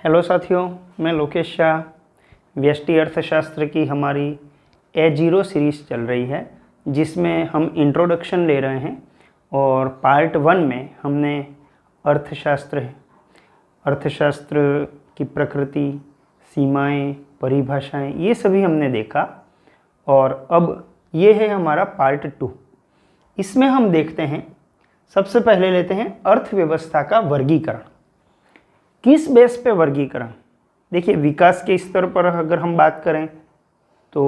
Hello साथियों, मैं लोकेश शाह। व्यष्टि अर्थशास्त्र की हमारी A0 सीरीज़ चल रही है, जिसमें हम इंट्रोडक्शन ले रहे हैं और पार्ट 1 में हमने अर्थशास्त्र की प्रकृति, सीमाएं, परिभाषाएं, ये सभी हमने देखा। और अब ये है हमारा पार्ट 2। इसमें हम देखते हैं, सबसे पहले लेते हैं अर्थव्यवस्था का वर्गीकरण। किस बेस पे वर्गीकरण? देखिए, विकास के स्तर पर अगर हम बात करें तो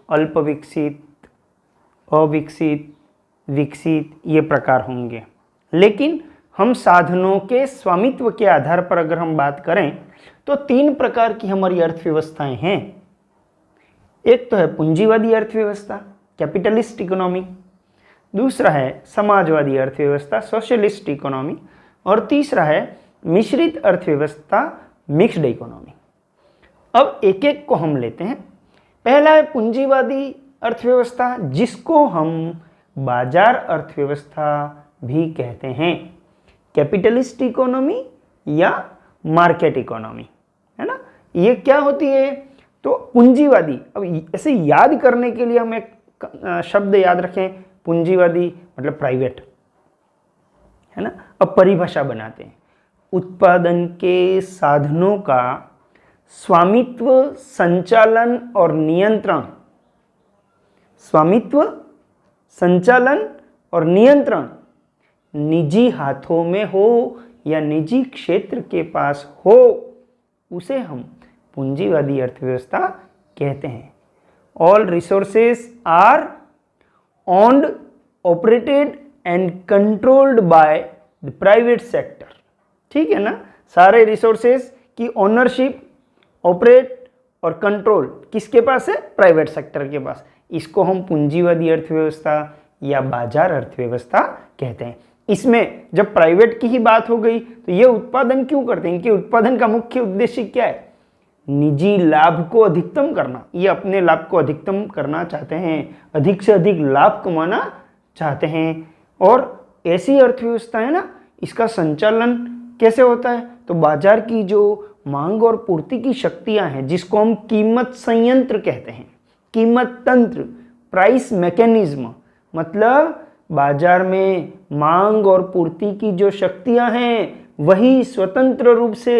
अल्प विकसित, अविकसित, विकसित ये प्रकार होंगे। लेकिन हम साधनों के स्वामित्व के आधार पर अगर हम बात करें तो 3 प्रकार की हमारी अर्थव्यवस्थाएं हैं। एक तो है पूंजीवादी अर्थव्यवस्था, कैपिटलिस्ट इकोनॉमी। दूसरा है समाजवादी अर्थव्यवस्था, सोशलिस्ट इकोनॉमी। और तीसरा है मिश्रित अर्थव्यवस्था, मिक्स्ड इकोनॉमी। अब एक एक को हम लेते हैं। पहला है पूंजीवादी अर्थव्यवस्था, जिसको हम बाजार अर्थव्यवस्था भी कहते हैं, कैपिटलिस्ट इकोनॉमी या मार्केट इकोनॉमी, है ना। ये क्या होती है? तो पूंजीवादी, अब ऐसे याद करने के लिए हम एक शब्द याद रखें, पूंजीवादी मतलब प्राइवेट, है ना। अब परिभाषा बनाते हैं, उत्पादन के साधनों का स्वामित्व, संचालन और नियंत्रण। स्वामित्व, संचालन और नियंत्रण निजी हाथों में हो या निजी क्षेत्र के पास हो, उसे हम पूंजीवादी अर्थव्यवस्था कहते हैं। All resources are owned, operated and controlled by the private sector। ठीक है ना। सारे रिसोर्सेज की ओनरशिप, ऑपरेट और कंट्रोल किसके पास है? प्राइवेट सेक्टर के पास। इसको हम पूंजीवादी अर्थव्यवस्था या बाजार अर्थव्यवस्था कहते हैं। इसमें जब प्राइवेट की ही बात हो गई तो ये उत्पादन क्यों करते हैं? इनके उत्पादन का मुख्य उद्देश्य क्या है? निजी लाभ को अधिकतम करना। ये अपने लाभ को अधिकतम करना चाहते हैं, अधिक से अधिक लाभ कमाना चाहते हैं। और ऐसी अर्थव्यवस्था है ना, इसका संचालन कैसे होता है? तो बाजार की जो मांग और पूर्ति की शक्तियां हैं, जिसको हम कीमत संयंत्र कहते हैं, कीमत तंत्र, प्राइस मैकेनिज्म, मतलब बाजार में मांग और पूर्ति की जो शक्तियां हैं वही स्वतंत्र रूप से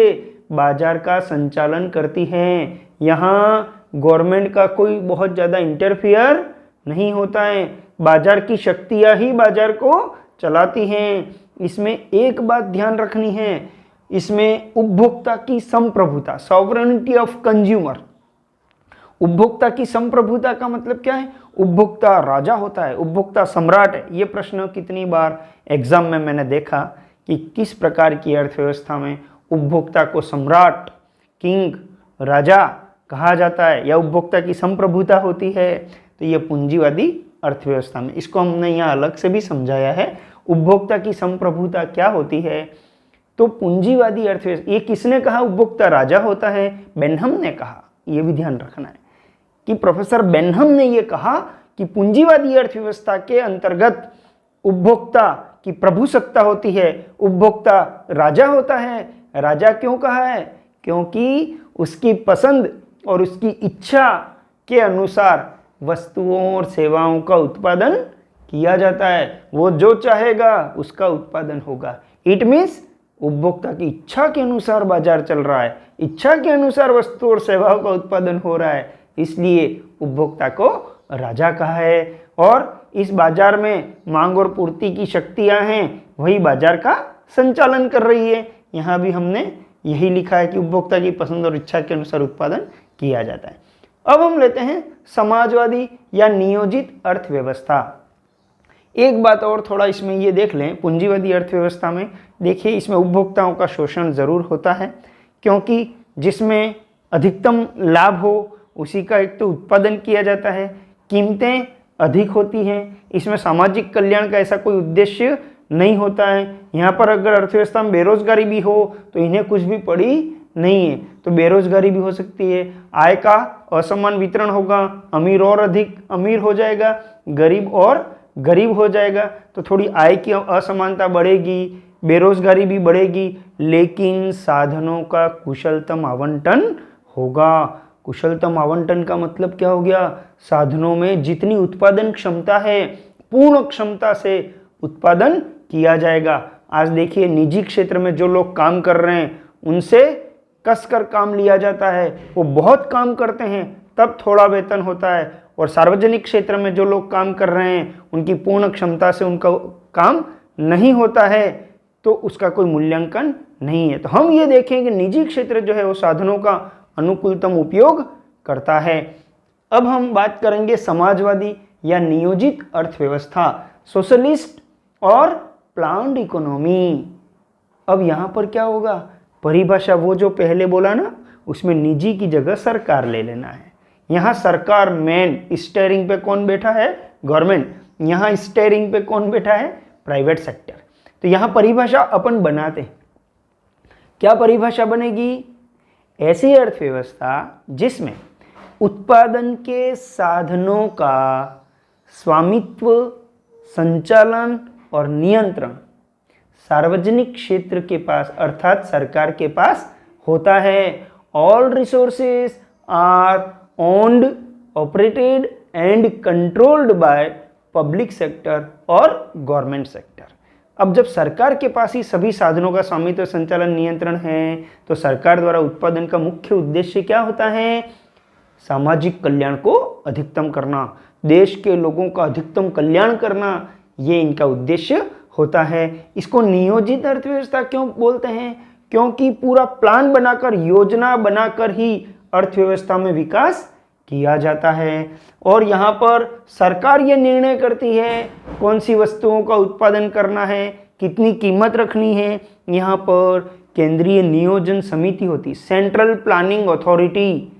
बाजार का संचालन करती हैं। यहाँ गवर्नमेंट का कोई बहुत ज़्यादा इंटरफियर नहीं होता है, बाजार की शक्तियाँ ही बाजार को चलाती हैं। इसमें एक बात ध्यान रखनी है, इसमें उपभोक्ता की संप्रभुता, सॉवरेनिटी ऑफ कंज्यूमर। उपभोक्ता की संप्रभुता का मतलब क्या है? उपभोक्ता राजा होता है, उपभोक्ता सम्राट है। ये प्रश्न कितनी बार एग्जाम में मैंने देखा कि किस प्रकार की अर्थव्यवस्था में उपभोक्ता को सम्राट, किंग, राजा कहा जाता है या उपभोक्ता की संप्रभुता होती है। तो ये पूंजीवादी अर्थव्यवस्था में, इसको हमने यहाँ अलग से भी समझाया है, उपभोक्ता की संप्रभुता क्या होती है। तो पूंजीवादी अर्थव्यवस्था, ये किसने कहा उपभोक्ता राजा होता है? बेनहम ने कहा। ये भी ध्यान रखना है कि प्रोफेसर बेनहम ने ये कहा कि पूंजीवादी अर्थव्यवस्था के अंतर्गत उपभोक्ता की प्रभुसत्ता होती है, उपभोक्ता राजा होता है। राजा क्यों कहा है? क्योंकि उसकी पसंद और उसकी इच्छा के अनुसार वस्तुओं और सेवाओं का उत्पादन किया जाता है। वो जो चाहेगा उसका उत्पादन होगा। इट मीन्स उपभोक्ता की इच्छा के अनुसार बाजार चल रहा है, इच्छा के अनुसार वस्तु और सेवाओं का उत्पादन हो रहा है, इसलिए उपभोक्ता को राजा कहा है। और इस बाजार में मांग और पूर्ति की शक्तियां हैं, वही बाजार का संचालन कर रही है। यहाँ भी हमने यही लिखा है कि उपभोक्ता की पसंद और इच्छा के अनुसार उत्पादन किया जाता है। अब हम लेते हैं समाजवादी या नियोजित अर्थव्यवस्था। एक बात और थोड़ा इसमें ये देख लें, पूंजीवादी अर्थव्यवस्था में देखिए, इसमें उपभोक्ताओं का शोषण ज़रूर होता है, क्योंकि जिसमें अधिकतम लाभ हो उसी का एक तो उत्पादन किया जाता है, कीमतें अधिक होती हैं। इसमें सामाजिक कल्याण का ऐसा कोई उद्देश्य नहीं होता है। यहाँ पर अगर अर्थव्यवस्था में बेरोजगारी भी हो तो इन्हें कुछ भी पड़ी नहीं है, तो बेरोजगारी भी हो सकती है। आय का असमान वितरण होगा, अमीर और अधिक अमीर हो जाएगा, गरीब और गरीब हो जाएगा, तो थोड़ी आय की असमानता बढ़ेगी, बेरोजगारी भी बढ़ेगी, लेकिन साधनों का कुशलतम आवंटन होगा। कुशलतम आवंटन का मतलब क्या हो गया? साधनों में जितनी उत्पादन क्षमता है पूर्ण क्षमता से उत्पादन किया जाएगा। आज देखिए निजी क्षेत्र में जो लोग काम कर रहे हैं उनसे कसकर काम लिया जाता है, वो बहुत काम करते हैं तब थोड़ा वेतन होता है, और सार्वजनिक क्षेत्र में जो लोग काम कर रहे हैं उनकी पूर्ण क्षमता से उनका काम नहीं होता है, तो उसका कोई मूल्यांकन नहीं है। तो हम ये देखें कि निजी क्षेत्र जो है वो साधनों का अनुकूलतम उपयोग करता है। अब हम बात करेंगे समाजवादी या नियोजित अर्थव्यवस्था, सोशलिस्ट और प्लान्ड इकोनॉमी। अब यहाँ पर क्या होगा? परिभाषा वो जो पहले बोला ना, उसमें निजी की जगह सरकार ले लेना है। यहाँ सरकार मेन, स्टीयरिंग पे कौन बैठा है? गवर्नमेंट। यहाँ स्टीयरिंग पे कौन बैठा है? Private sector. तो यहाँ परिभाषा अपन बनाते हैं। क्या परिभाषा बनेगी? ऐसी अर्थव्यवस्था जिसमें उत्पादन के साधनों का स्वामित्व, संचालन और नियंत्रण सार्वजनिक क्षेत्र के पास अर्थात सरकार के पास होता है। All resources are owned, operated and controlled by public sector और गवर्नमेंट सेक्टर। अब जब सरकार के पास ही सभी साधनों का स्वामित्व, संचालन, नियंत्रण है, तो सरकार द्वारा उत्पादन का मुख्य उद्देश्य क्या होता है? सामाजिक कल्याण को अधिकतम करना, देश के लोगों का अधिकतम कल्याण करना, ये इनका उद्देश्य होता है। इसको नियोजित अर्थव्यवस्था क्यों बोलते हैं? क्योंकि पूरा प्लान बनाकर, योजना बनाकर ही अर्थव्यवस्था में विकास किया जाता है, और यहाँ पर सरकार ये निर्णय करती है कौन सी वस्तुओं का उत्पादन करना है, कितनी कीमत रखनी है। यहाँ पर केंद्रीय नियोजन समिति होती, सेंट्रल प्लानिंग अथॉरिटी,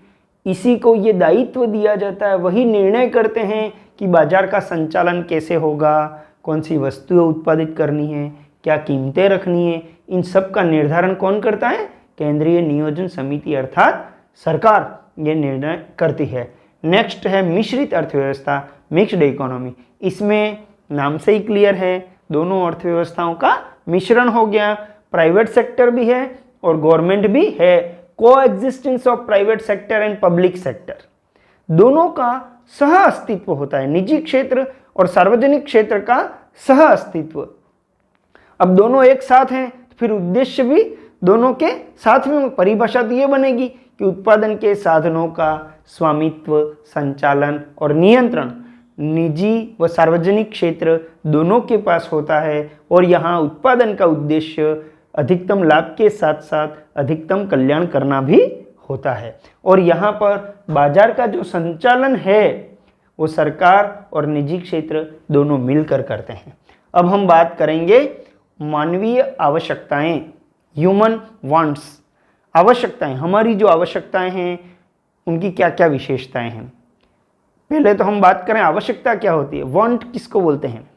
इसी को ये दायित्व दिया जाता है। वही निर्णय करते हैं कि बाजार का संचालन कैसे होगा, कौन सी वस्तुएं उत्पादित करनी है, क्या कीमतें रखनी है। इन सब का निर्धारण कौन करता है? केंद्रीय नियोजन समिति अर्थात सरकार ये निर्णय करती है। नेक्स्ट है मिश्रित अर्थव्यवस्था, मिक्स्ड इकोनॉमी। इसमें नाम से ही क्लियर है, दोनों अर्थव्यवस्थाओं का मिश्रण हो गया। प्राइवेट सेक्टर भी है और गवर्नमेंट भी है। Coexistence of private sector and public sector, दोनों का सह अस्तित्व होता है। निजी क्षेत्र और सार्वजनिक क्षेत्र का सह अस्तित्व। अब दोनों एक साथ हैं तो फिर उद्देश्य भी दोनों के साथ में। परिभाषा तो ये बनेगी कि उत्पादन के साधनों का स्वामित्व, संचालन और नियंत्रण निजी व सार्वजनिक क्षेत्र दोनों के पास होता है, और यहाँ उत्पादन का उद्देश्य अधिकतम लाभ के साथ साथ अधिकतम कल्याण करना भी होता है। और यहाँ पर बाजार का जो संचालन है वो सरकार और निजी क्षेत्र दोनों मिलकर करते हैं। अब हम बात करेंगे मानवीय आवश्यकताएं, ह्यूमन वांट्स। आवश्यकताएं, हमारी जो आवश्यकताएं हैं उनकी क्या क्या विशेषताएं हैं। पहले तो हम बात करें आवश्यकता क्या होती है। वांट किसको बोलते हैं?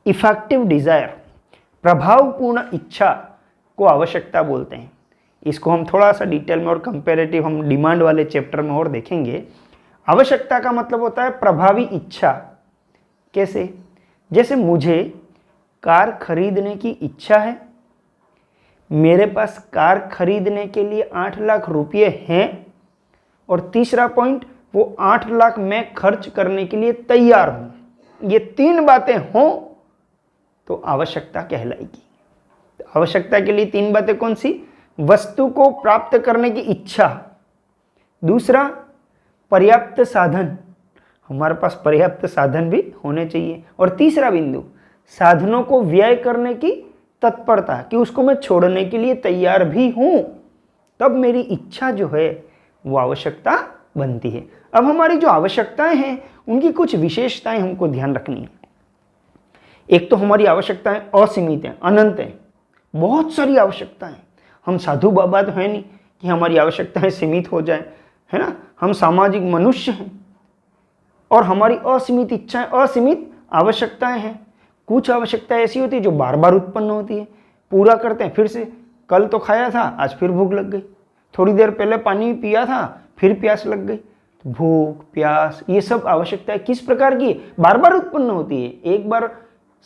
इफेक्टिव डिजायर, प्रभावपूर्ण इच्छा को आवश्यकता बोलते हैं। इसको हम थोड़ा सा डिटेल में और कंपैरेटिव हम डिमांड वाले चैप्टर में और देखेंगे। आवश्यकता का मतलब होता है प्रभावी इच्छा। कैसे? जैसे मुझे कार खरीदने की इच्छा है, मेरे पास कार खरीदने के लिए 8 लाख रुपये हैं, और तीसरा पॉइंट, वो 8 लाख मैं खर्च करने के लिए तैयार हूं। ये 3 बातें हों तो आवश्यकता कहलाएगी। आवश्यकता के लिए 3 बातें कौन सी? वस्तु को प्राप्त करने की इच्छा, दूसरा पर्याप्त साधन, हमारे पास पर्याप्त साधन भी होने चाहिए, और तीसरा बिंदु साधनों को व्यय करने की तत्परता, कि उसको मैं छोड़ने के लिए तैयार भी हूं, तब मेरी इच्छा जो है वो आवश्यकता बनती है। अब हमारी जो आवश्यकताएं हैं उनकी कुछ विशेषताएं हमको ध्यान रखनी है। एक तो हमारी आवश्यकताएं असीमित हैं, अनंत हैं, बहुत सारी आवश्यकताएं। हम साधु बाबा तो है नहीं कि हमारी आवश्यकताएं सीमित हो जाए, है ना। हम सामाजिक मनुष्य हैं और हमारी असीमित इच्छाएं, असीमित आवश्यकताएं हैं। कुछ आवश्यकताएं ऐसी होती है जो बार बार उत्पन्न होती है, पूरा करते हैं, फिर से कल तो खाया था आज फिर भूख लग गई, थोड़ी देर पहले पानी पिया था फिर प्यास लग गई। भूख, प्यास, ये सब आवश्यकताएं किस प्रकार की? बार बार उत्पन्न होती है। एक बार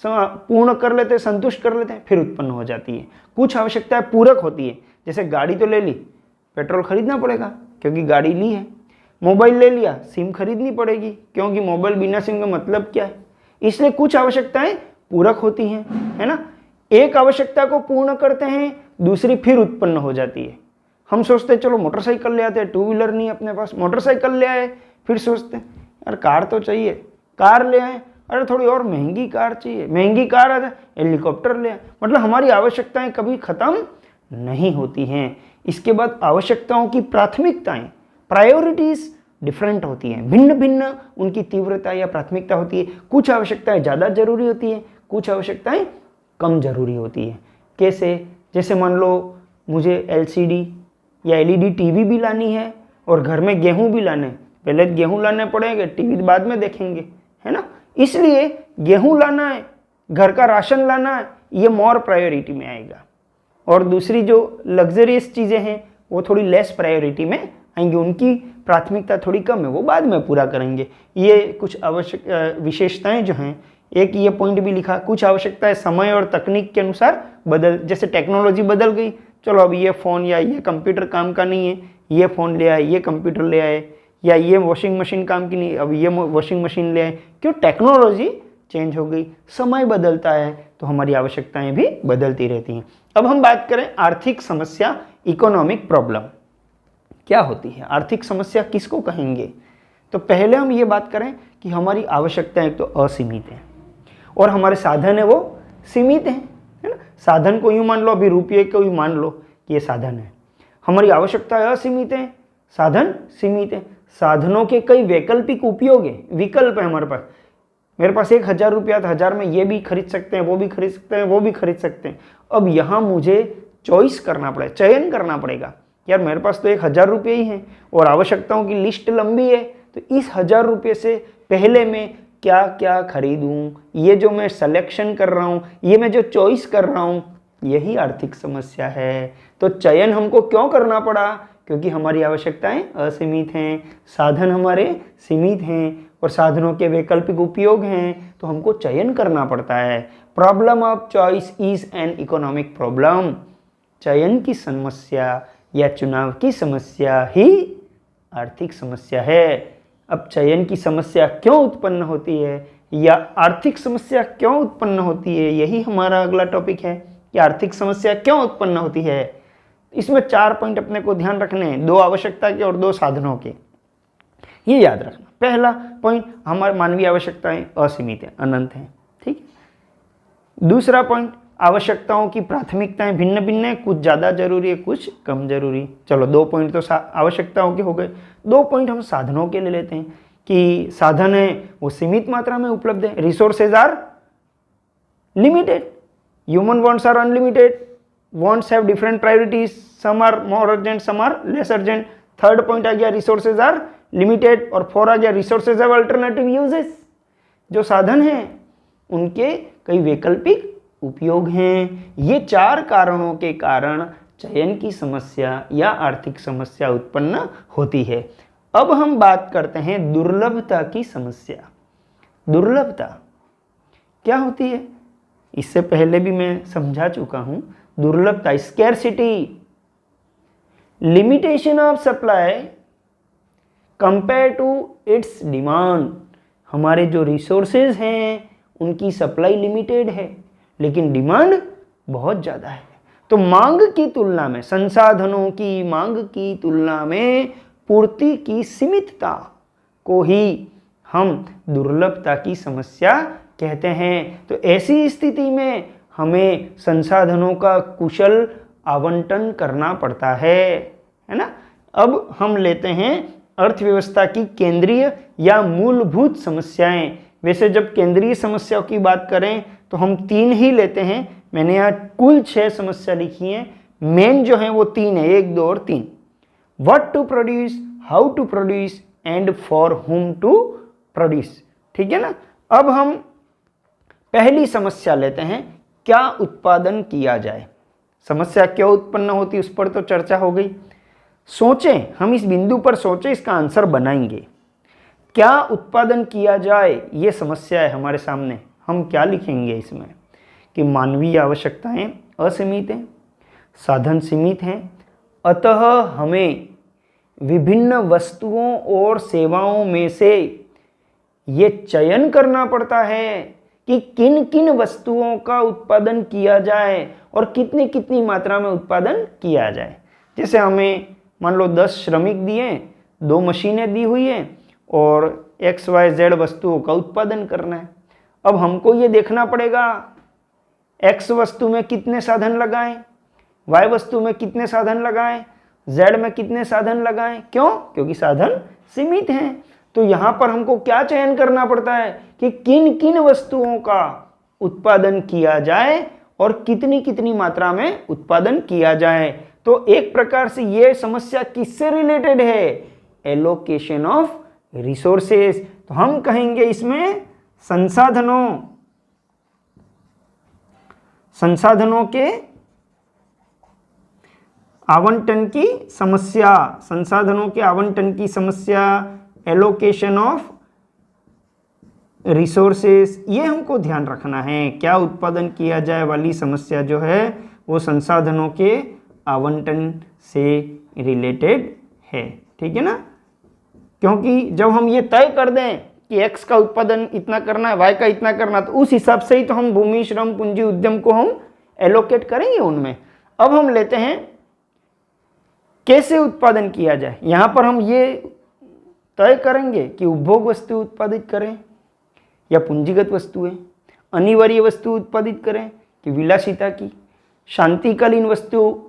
पूर्ण कर लेते हैं, संतुष्ट कर लेते हैं, फिर उत्पन्न हो जाती है। कुछ आवश्यकताएं पूरक होती है, जैसे गाड़ी तो ले ली, पेट्रोल खरीदना पड़ेगा क्योंकि गाड़ी ली है। मोबाइल ले लिया, सिम खरीदनी पड़ेगी क्योंकि मोबाइल बिना सिम का मतलब क्या है। इसलिए कुछ आवश्यकताएं पूरक होती हैं, है ना। एक आवश्यकता को पूर्ण करते हैं, दूसरी फिर उत्पन्न हो जाती है। हम सोचते हैं चलो मोटरसाइकिल ले आते हैं, टू व्हीलर नहीं अपने पास, मोटरसाइकिल ले आए, फिर सोचते हैं यार कार तो चाहिए, कार ले आए, अरे थोड़ी और महंगी कार चाहिए, महंगी कार आ जाए, हेलीकॉप्टर ले आए। मतलब हमारी आवश्यकताएं कभी खत्म नहीं होती हैं। इसके बाद आवश्यकताओं की प्राथमिकताएं, प्रायोरिटीज डिफरेंट होती हैं, भिन्न भिन्न उनकी तीव्रता या प्राथमिकता होती है। कुछ आवश्यकताएं ज़्यादा जरूरी होती है, कुछ आवश्यकताएं कम जरूरी होती है। कैसे? जैसे मान लो मुझे LCD या LED टीवी भी लानी है और घर में गेहूं भी लाने, पहले गेहूं लाने पड़ेंगे, टीवी बाद में देखेंगे, है ना। इसलिए गेहूं लाना है, घर का राशन लाना है, ये मोर प्रायोरिटी में आएगा। और दूसरी जो लग्जरियस चीज़ें हैं वो थोड़ी लेस प्रायोरिटी में आएंगी, उनकी प्राथमिकता थोड़ी कम है, वो बाद में पूरा करेंगे। ये कुछ आवश्यक विशेषताएं जो हैं, एक ये पॉइंट भी लिखा, कुछ आवश्यकताएं समय और तकनीक के अनुसार जैसे टेक्नोलॉजी बदल गई, चलो अब ये फ़ोन या ये कंप्यूटर काम का नहीं है, ये फ़ोन ले आए, ये कंप्यूटर ले आए, या ये वॉशिंग मशीन काम की नहीं, अब ये वॉशिंग मशीन ले आए। क्यों? टेक्नोलॉजी चेंज हो गई, समय बदलता है तो हमारी आवश्यकताएं भी बदलती रहती हैं। अब हम बात करें आर्थिक समस्या, इकोनॉमिक प्रॉब्लम क्या होती है, आर्थिक समस्या किसको कहेंगे। तो पहले हम ये बात करें कि हमारी आवश्यकताएं एक तो असीमित हैं और हमारे साधन है वो सीमित हैं, है ना। साधन को यूँ मान लो, अभी रुपये को यूँ मान लो कि ये साधन है, हमारी आवश्यकताएं असीमित हैं, साधन सीमित है। साधनों के कई वैकल्पिक उपयोग है, विकल्प है हमारे पास। मेरे पास 1000 रुपया था, 1000 में ये भी खरीद सकते हैं, वो भी खरीद सकते हैं, वो भी खरीद सकते हैं। अब यहाँ मुझे चॉइस करना पड़ेगा, चयन करना पड़ेगा। यार मेरे पास तो 1000 रुपये ही हैं और आवश्यकताओं की लिस्ट लंबी है, तो इस 1000 रुपये से पहले मैं क्या क्या खरीदूँ, ये जो मैं सिलेक्शन कर रहा हूँ, ये मैं जो चॉइस कर रहा हूँ, यही आर्थिक समस्या है। तो चयन हमको क्यों करना पड़ा? क्योंकि हमारी आवश्यकताएं असीमित हैं, साधन हमारे सीमित हैं और साधनों के वैकल्पिक उपयोग हैं, तो हमको चयन करना पड़ता है। Problem of choice is an economic problem. चयन की समस्या या चुनाव की समस्या ही आर्थिक समस्या है। अब चयन की समस्या क्यों उत्पन्न होती है या आर्थिक समस्या क्यों उत्पन्न होती है, यही हमारा अगला टॉपिक है कि आर्थिक समस्या क्यों उत्पन्न होती है। इसमें 4 पॉइंट अपने को ध्यान रखने हैं, 2 आवश्यकता के और 2 साधनों के, ये याद रखना। पहला पॉइंट, हमारी मानवीय आवश्यकताएं असीमित हैं, अनंत हैं, ठीक। दूसरा पॉइंट, आवश्यकताओं की प्राथमिकताएं भिन्न भिन्न है, कुछ ज़्यादा जरूरी है, कुछ कम जरूरी। चलो 2 पॉइंट तो आवश्यकताओं के हो गए। 2 पॉइंट हम साधनों के ले लेते हैं कि साधन है वो सीमित मात्रा में उपलब्ध है, resources are limited, human wants are unlimited, wants have different priorities, some are more urgent, some are less urgent। Third point आ गया resources are limited, और 4 आ गया resources have alternative uses। जो साधन हैं उनके कई वैकल्पिक उपयोग हैं। ये 4 कारणों के कारण चयन की समस्या या आर्थिक समस्या उत्पन्न होती है। अब हम बात करते हैं दुर्लभता की समस्या। दुर्लभता क्या होती है? इससे पहले भी मैं समझा चुका हूं। दुर्लभता, scarcity, limitation of supply compare to its demand. हमारे जो रिसोर्सेज हैं उनकी सप्लाई लिमिटेड है लेकिन डिमांड बहुत ज़्यादा है। तो मांग की तुलना में, संसाधनों की मांग की तुलना में पूर्ति की सीमितता को ही हम दुर्लभता की समस्या कहते हैं। तो ऐसी स्थिति में हमें संसाधनों का कुशल आवंटन करना पड़ता है ना। अब हम लेते हैं अर्थव्यवस्था की केंद्रीय या मूलभूत समस्याएं। वैसे जब केंद्रीय समस्याओं की बात करें तो हम 3 ही लेते हैं। मैंने यहाँ कुल 6 समस्या लिखी हैं, मेन जो है वो 3 है, 1, 2 और 3। What to produce, how to produce and for whom to produce, ठीक है ना। अब हम पहली समस्या लेते हैं, क्या उत्पादन किया जाए। समस्या क्यों उत्पन्न होती उस पर तो चर्चा हो गई। सोचें, हम इस बिंदु पर सोचें, इसका आंसर बनाएंगे। क्या उत्पादन किया जाए, ये समस्या है हमारे सामने। हम क्या लिखेंगे इसमें कि मानवीय आवश्यकताएं असीमित हैं, साधन सीमित हैं, अतः हमें विभिन्न वस्तुओं और सेवाओं में से ये चयन करना पड़ता है कि किन किन वस्तुओं का उत्पादन किया जाए और कितनी कितनी मात्रा में उत्पादन किया जाए। जैसे हमें मान लो 10 श्रमिक दिए, 2 मशीनें दी हुई हैं और XYZ वस्तुओं का उत्पादन करना है। अब हमको ये देखना पड़ेगा X वस्तु में कितने साधन लगाएं, Y वस्तु में कितने साधन लगाएं, Z में कितने साधन लगाएं। क्यों? क्योंकि साधन सीमित हैं। तो यहाँ पर हमको क्या चयन करना पड़ता है कि किन किन वस्तुओं का उत्पादन किया जाए और कितनी कितनी मात्रा में उत्पादन किया जाए। तो एक प्रकार से ये समस्या किससे रिलेटेड है? Allocation of resources. तो हम कहेंगे इसमें संसाधनों के आवंटन की समस्या, संसाधनों के आवंटन की समस्या, एलोकेशन ऑफ रिसोर्सेस, ये हमको ध्यान रखना है। क्या उत्पादन किया जाए वाली समस्या जो है वो संसाधनों के आवंटन से रिलेटेड है, ठीक है ना। क्योंकि जब हम ये तय कर दें कि X का उत्पादन इतना करना है, Y का इतना करना, तो उस हिसाब से ही तो हम भूमि, श्रम, पूंजी, उद्यम को हम एलोकेट करेंगे उनमें। अब हम लेते हैं कैसे उत्पादन किया जाए। यहाँ पर हम ये तय करेंगे कि उपभोग वस्तु उत्पादित करें या पूंजीगत वस्तुएं, अनिवार्य वस्तु उत्पादित करें कि विलासिता की, शांतिकालीन वस्तु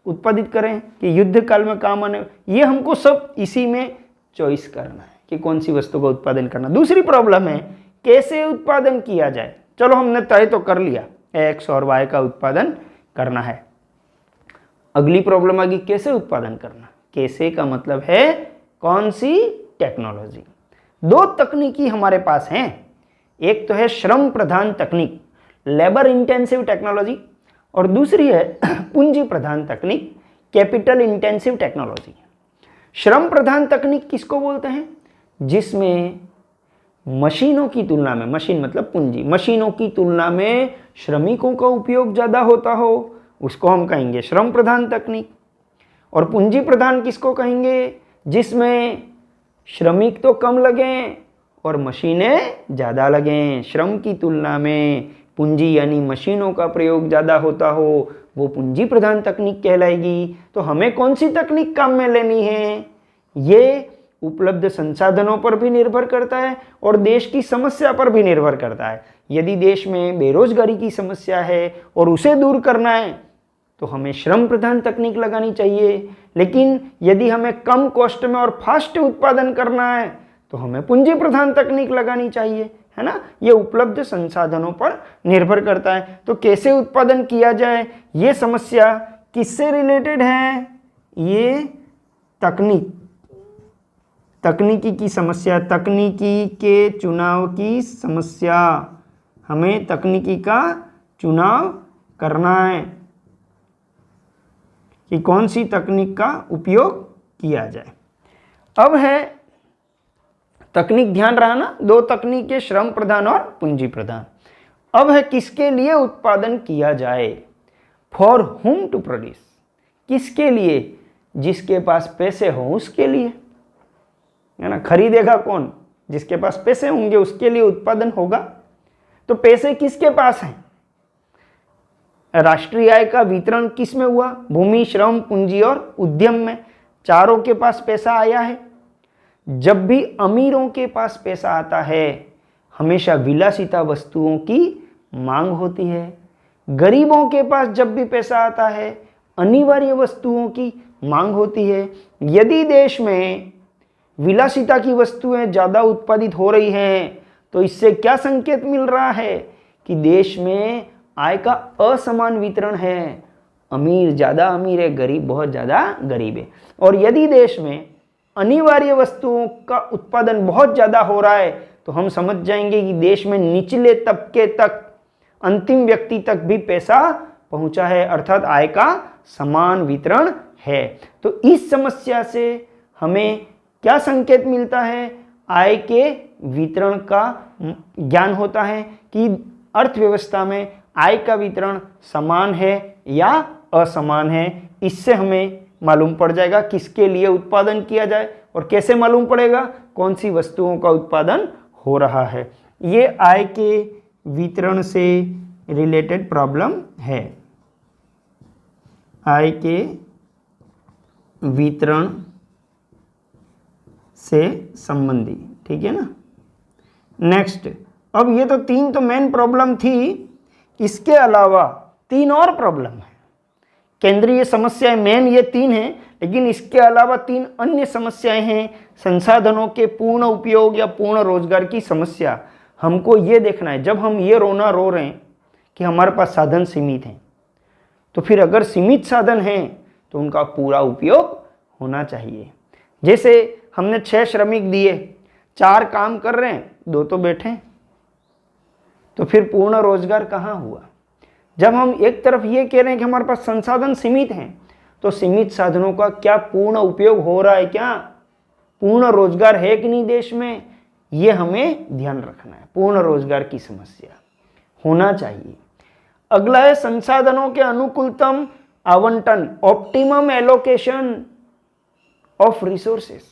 उत्पादित करें कि युद्ध काल में काम आने। ये हमको सब इसी में चॉइस करना है कि कौन सी वस्तु का उत्पादन करना। दूसरी प्रॉब्लम है कैसे उत्पादन किया जाए। चलो हमने तय तो कर लिया X और Y का उत्पादन करना है। अगली प्रॉब्लम आ गई कैसे उत्पादन करना। कैसे का मतलब है कौन सी टेक्नोलॉजी। 2 तकनीकी हमारे पास हैं। एक तो है श्रम प्रधान तकनीक, लेबर इंटेंसिव टेक्नोलॉजी, और दूसरी है पूंजी प्रधान तकनीक, कैपिटल इंटेंसिव टेक्नोलॉजी। श्रम प्रधान तकनीक किसको बोलते हैं? जिसमें मशीनों की तुलना में, मशीन मतलब पूंजी, मशीनों की तुलना में श्रमिकों का उपयोग ज़्यादा होता हो, उसको हम कहेंगे श्रम प्रधान तकनीक। और पूंजी प्रधान किसको कहेंगे? जिसमें श्रमिक तो कम लगें और मशीनें ज़्यादा लगें। श्रम की तुलना में पूंजी यानी मशीनों का प्रयोग ज़्यादा होता हो, वो पूंजी प्रधान तकनीक कहलाएगी। तो हमें कौन सी तकनीक काम में लेनी है? ये उपलब्ध संसाधनों पर भी निर्भर करता है और देश की समस्या पर भी निर्भर करता है। यदि देश में बेरोजगारी की समस्या है और उसे दूर करना है तो हमें श्रम प्रधान तकनीक लगानी चाहिए। लेकिन यदि हमें कम कॉस्ट में और फास्ट उत्पादन करना है तो हमें पूंजी प्रधान तकनीक लगानी चाहिए, है ना। ये उपलब्ध संसाधनों पर निर्भर करता है। तो कैसे उत्पादन किया जाए ये समस्या किससे रिलेटेड है? ये तकनीकी की समस्या, तकनीकी के चुनाव की समस्या। हमें तकनीकी का चुनाव करना है कि कौन सी तकनीक का उपयोग किया जाए। अब है तकनीक, ध्यान रहा ना, 2 तकनीक है, श्रम प्रधान और पूंजी प्रधान। अब है किसके लिए उत्पादन किया जाए। फॉर हुम टू प्रोड्यूस, किसके लिए? जिसके पास पैसे हो उसके लिए, है ना। खरीदेगा कौन? जिसके पास पैसे होंगे उसके लिए उत्पादन होगा। तो पैसे किसके पास हैं? राष्ट्रीय आय का वितरण किस में हुआ? भूमि, श्रम, पूंजी और उद्यम में। चारों के पास पैसा आया है। जब भी अमीरों के पास पैसा आता है हमेशा विलासिता वस्तुओं की मांग होती है। गरीबों के पास जब भी पैसा आता है अनिवार्य वस्तुओं की मांग होती है। यदि देश में विलासिता की वस्तुएं ज़्यादा उत्पादित हो रही हैं तो इससे क्या संकेत मिल रहा है कि देश में आय का असमान वितरण है। अमीर ज़्यादा अमीर है, गरीब बहुत ज़्यादा गरीब है। और यदि देश में अनिवार्य वस्तुओं का उत्पादन बहुत ज़्यादा हो रहा है तो हम समझ जाएंगे कि देश में निचले तबके तक, अंतिम व्यक्ति तक भी पैसा पहुंचा है, अर्थात आय का समान वितरण है। तो इस समस्या से हमें क्या संकेत मिलता है? आय के वितरण का ज्ञान होता है कि अर्थव्यवस्था में आय का वितरण समान है या असमान है। इससे हमें मालूम पड़ जाएगा किसके लिए उत्पादन किया जाए, और कैसे मालूम पड़ेगा, कौन सी वस्तुओं का उत्पादन हो रहा है। ये आय के वितरण से रिलेटेड प्रॉब्लम है, आय के वितरण से संबंधी, ठीक है ना। नेक्स्ट, अब ये तो 3 तो मेन प्रॉब्लम थी, इसके अलावा 3 और प्रॉब्लम है। केंद्रीय समस्याएं मेन ये 3 हैं, लेकिन इसके अलावा 3 अन्य समस्याएं हैं। संसाधनों के पूर्ण उपयोग या पूर्ण रोजगार की समस्या। हमको ये देखना है, जब हम ये रोना रो रहे हैं कि हमारे पास साधन सीमित हैं, तो फिर अगर सीमित साधन हैं तो उनका पूरा उपयोग होना चाहिए। जैसे हमने 6 श्रमिक दिए, 4 काम कर रहे हैं, 2 तो बैठे, तो फिर पूर्ण रोजगार कहाँ हुआ। जब हम एक तरफ ये कह रहे हैं कि हमारे पास संसाधन सीमित हैं, तो सीमित साधनों का क्या पूर्ण उपयोग हो रहा है, क्या पूर्ण रोजगार है कि नहीं देश में, ये हमें ध्यान रखना है। पूर्ण रोजगार की समस्या होना चाहिए। अगला है संसाधनों के अनुकूलतम आवंटन, optimum allocation of resources,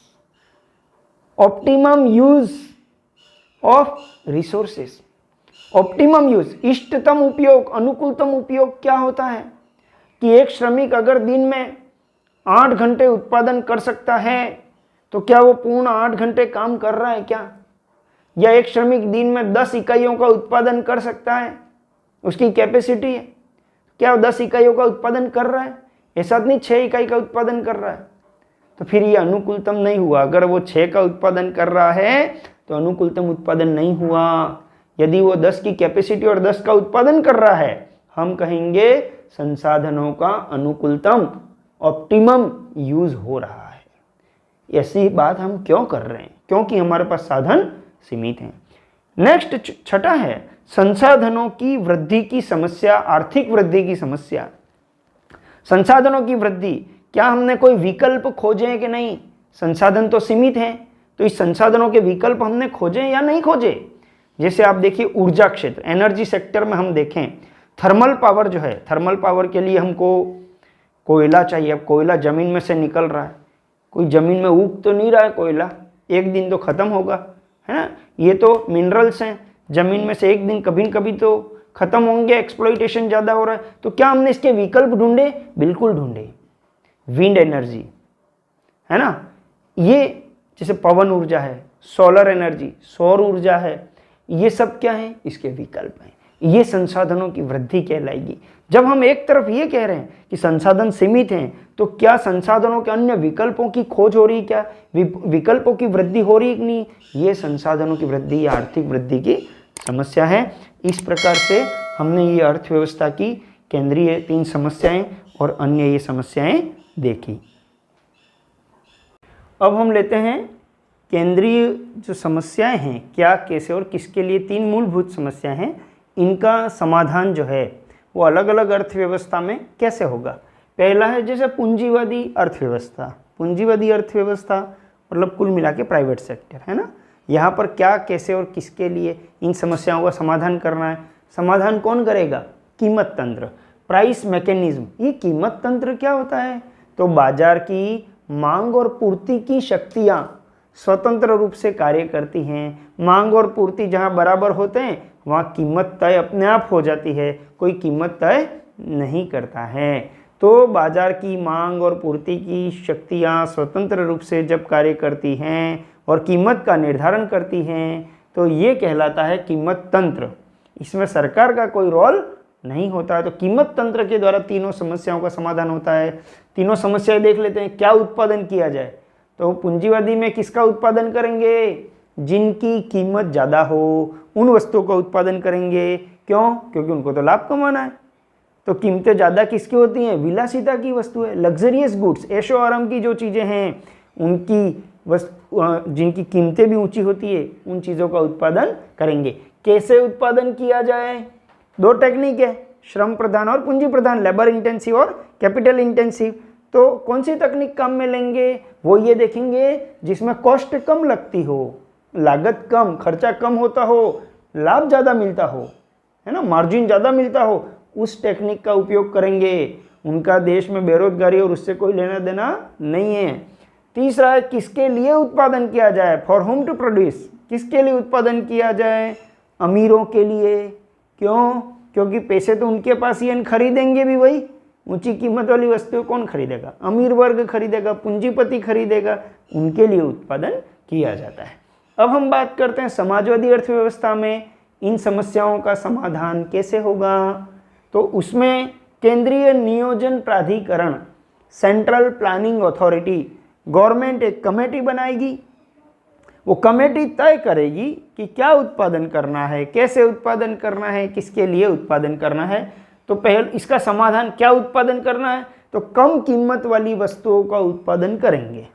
optimum use of resources. Optimum use, इष्टतम उपयोग, अनुकूलतम उपयोग क्या होता है कि एक श्रमिक अगर दिन में 8 घंटे उत्पादन कर सकता है, तो क्या वो पूर्ण 8 घंटे काम कर रहा है क्या? या एक श्रमिक दिन में 10 इकाइयों का उत्पादन कर सकता है, उसकी कैपेसिटी है, क्या वो 10 इकाइयों का उत्पादन कर रहा है? ऐसा नहीं 6 इकाई का उत्पादन कर रहा है, तो फिर ये अनुकूलतम नहीं हुआ। अगर वो 6 का उत्पादन कर रहा है तो अनुकूलतम उत्पादन नहीं हुआ। यदि वो 10 की कैपेसिटी और 10 का उत्पादन कर रहा है, हम कहेंगे संसाधनों का अनुकूलतम, ऑप्टिमम यूज हो रहा है। ऐसी बात हम क्यों कर रहे हैं? क्योंकि हमारे पास साधन सीमित हैं। नेक्स्ट, छठा है संसाधनों की वृद्धि की समस्या, आर्थिक वृद्धि की समस्या। संसाधनों की वृद्धि, क्या हमने कोई विकल्प खोजे हैं कि नहीं? संसाधन तो सीमित हैं, तो इस संसाधनों के विकल्प हमने खोजे या नहीं खोजे? जैसे आप देखिए ऊर्जा क्षेत्र, एनर्जी सेक्टर में हम देखें, थर्मल पावर जो है, थर्मल पावर के लिए हमको कोयला चाहिए। अब कोयला जमीन में से निकल रहा है, कोई जमीन में उग तो नहीं रहा है कोयला, एक दिन तो खत्म होगा, है ना। ये तो मिनरल्स हैं, जमीन में से एक दिन कभी न कभी तो खत्म होंगे, एक्सप्लॉइटेशन ज़्यादा हो रहा है। तो क्या हमने इसके विकल्प ढूंढे? बिल्कुल ढूंढे। विंड एनर्जी, है ना, ये जैसे पवन ऊर्जा है, सोलर एनर्जी, सौर ऊर्जा है, ये सब क्या है? इसके विकल्प हैं। ये संसाधनों की वृद्धि कहलाएगी। जब हम एक तरफ ये कह रहे हैं कि संसाधन सीमित हैं, तो क्या संसाधनों के अन्य विकल्पों की खोज हो रही है? क्या विकल्पों की वृद्धि हो रही है कि नहीं? ये संसाधनों की वृद्धि या आर्थिक वृद्धि की समस्या है। इस प्रकार से हमने ये अर्थव्यवस्था की केंद्रीय 3 समस्याएं और अन्य ये समस्याएं देखी। अब हम लेते हैं केंद्रीय जो समस्याएं हैं, क्या, कैसे और किसके लिए 3 मूलभूत समस्याएं हैं, इनका समाधान जो है वो अलग अलग अर्थव्यवस्था में कैसे होगा। पहला है जैसे पूंजीवादी अर्थव्यवस्था। पूंजीवादी अर्थव्यवस्था मतलब कुल मिला के प्राइवेट सेक्टर, है ना। यहाँ पर क्या, कैसे और किसके लिए इन समस्याओं का समाधान करना है। समाधान कौन करेगा? कीमत तंत्र, प्राइस मैकेनिज्म। ये कीमत तंत्र क्या होता है? तो बाजार की मांग और पूर्ति की शक्तियाँ स्वतंत्र रूप से कार्य करती हैं। मांग और पूर्ति जहाँ बराबर होते हैं वहाँ कीमत तय अपने आप हो जाती है, कोई कीमत तय नहीं करता है। तो बाजार की मांग और पूर्ति की शक्तियाँ स्वतंत्र रूप से जब कार्य करती हैं और कीमत का निर्धारण करती हैं, तो ये कहलाता है कीमत तंत्र। इसमें सरकार का कोई रोल नहीं होता है। तो कीमत तंत्र के द्वारा तीनों समस्याओं का समाधान होता है। तीनों समस्याएं देख लेते हैं। क्या उत्पादन किया जाए? तो पूंजीवादी में किसका उत्पादन करेंगे? जिनकी कीमत ज़्यादा हो उन वस्तुओं का उत्पादन करेंगे। क्यों? क्योंकि उनको तो लाभ कमाना है। तो कीमतें ज़्यादा किसकी होती हैं? विलासिता की वस्तु है, लग्जरियस गुड्स, ऐशो आराम की जो चीज़ें हैं उनकी जिनकी कीमतें भी ऊंची होती है, उन चीज़ों का उत्पादन करेंगे। कैसे उत्पादन किया जाए? 2 टेक्निक है, श्रम प्रधान और पूंजी प्रधान, लेबर इंटेंसिव और कैपिटल इंटेंसिव। तो कौन सी तकनीक काम में लेंगे? वो ये देखेंगे जिसमें कॉस्ट कम लगती हो, लागत कम, खर्चा कम होता हो, लाभ ज़्यादा मिलता हो, है ना, मार्जिन ज़्यादा मिलता हो, उस टेक्निक का उपयोग करेंगे। उनका देश में बेरोजगारी और उससे कोई लेना देना नहीं है। तीसरा है किसके लिए उत्पादन किया जाए, फॉर होम टू प्रोड्यूस, किसके लिए उत्पादन किया जाए, अमीरों के लिए। क्यों? क्योंकि पैसे तो उनके पास ही, खरीदेंगे भी वही, ऊंची कीमत वाली वस्तुएं कौन खरीदेगा, अमीर वर्ग खरीदेगा, पूंजीपति खरीदेगा, उनके लिए उत्पादन किया जाता है। अब हम बात करते हैं समाजवादी अर्थव्यवस्था में इन समस्याओं का समाधान कैसे होगा। तो उसमें केंद्रीय नियोजन प्राधिकरण, सेंट्रल प्लानिंग अथॉरिटी, गवर्नमेंट एक कमेटी बनाएगी। वो कमेटी तय करेगी कि क्या उत्पादन करना है, कैसे उत्पादन करना है, किसके लिए उत्पादन करना है। तो पहले इसका समाधान, क्या उत्पादन करना है, तो कम कीमत वाली वस्तुओं का उत्पादन करेंगे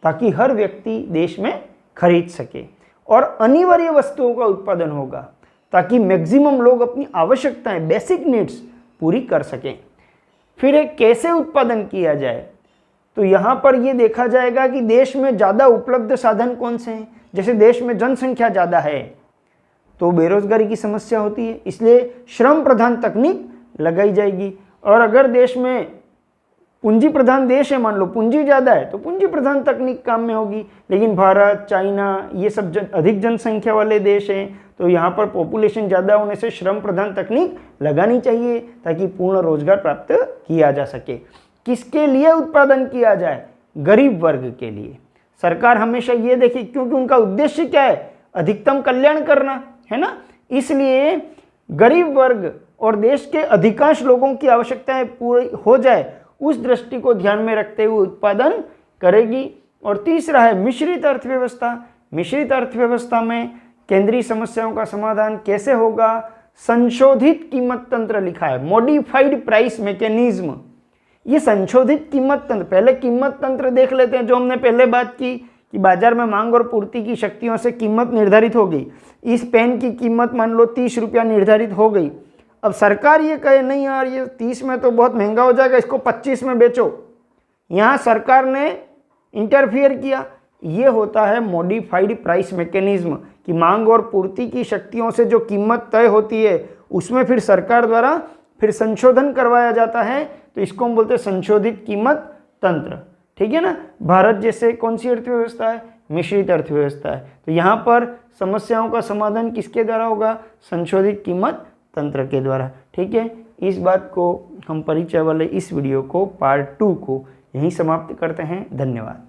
ताकि हर व्यक्ति देश में खरीद सके, और अनिवार्य वस्तुओं का उत्पादन होगा ताकि मैक्सिमम लोग अपनी आवश्यकताएं, बेसिक नीड्स पूरी कर सकें। फिर एक कैसे उत्पादन किया जाए, तो यहाँ पर ये देखा जाएगा कि देश में ज़्यादा उपलब्ध साधन कौन से हैं। जैसे देश में जनसंख्या ज़्यादा है तो बेरोजगारी की समस्या होती है, इसलिए श्रम प्रधान तकनीक लगाई जाएगी। और अगर देश में पूंजी प्रधान देश है, मान लो पूंजी ज़्यादा है, तो पूंजी प्रधान तकनीक काम में होगी। लेकिन भारत, चाइना, ये सब अधिक जनसंख्या वाले देश हैं, तो यहाँ पर पॉपुलेशन ज़्यादा होने से श्रम प्रधान तकनीक लगानी चाहिए ताकि पूर्ण रोजगार प्राप्त किया जा सके। किसके लिए उत्पादन किया जाए, गरीब वर्ग के लिए। सरकार हमेशा ये देखी, क्योंकि उनका उद्देश्य क्या है, अधिकतम कल्याण करना है ना, इसलिए गरीब वर्ग और देश के अधिकांश लोगों की आवश्यकताएं पूरी हो जाए, उस दृष्टि को ध्यान में रखते हुए उत्पादन करेगी। और तीसरा है मिश्रित अर्थव्यवस्था। मिश्रित अर्थव्यवस्था में केंद्रीय समस्याओं का समाधान कैसे होगा, संशोधित कीमत तंत्र लिखा है, मॉडिफाइड प्राइस मैकेनिज्म। ये संशोधित कीमत तंत्र, पहले कीमत तंत्र देख लेते हैं जो हमने पहले बात की कि बाजार में मांग और पूर्ति की शक्तियों से कीमत निर्धारित हो गई। इस पेन की कीमत मान लो 30 रुपया निर्धारित हो गई। अब सरकार ये कहे नहीं यार ये 30 में तो बहुत महंगा हो जाएगा, इसको 25 में बेचो, यहाँ सरकार ने इंटरफियर किया। ये होता है मॉडिफाइड प्राइस मैकेनिज्म कि मांग और पूर्ति की शक्तियों से जो कीमत तय होती है उसमें फिर सरकार द्वारा फिर संशोधन करवाया जाता है, तो इसको हम बोलते हैं संशोधित कीमत तंत्र। ठीक है ना। भारत जैसे कौन सी अर्थव्यवस्था है, मिश्रित अर्थव्यवस्था है, तो यहाँ पर समस्याओं का समाधान किसके द्वारा होगा, संशोधित कीमत तंत्र के द्वारा। ठीक है, इस बात को हम परिचय वाले इस वीडियो को पार्ट 2 को यहीं समाप्त करते हैं। धन्यवाद।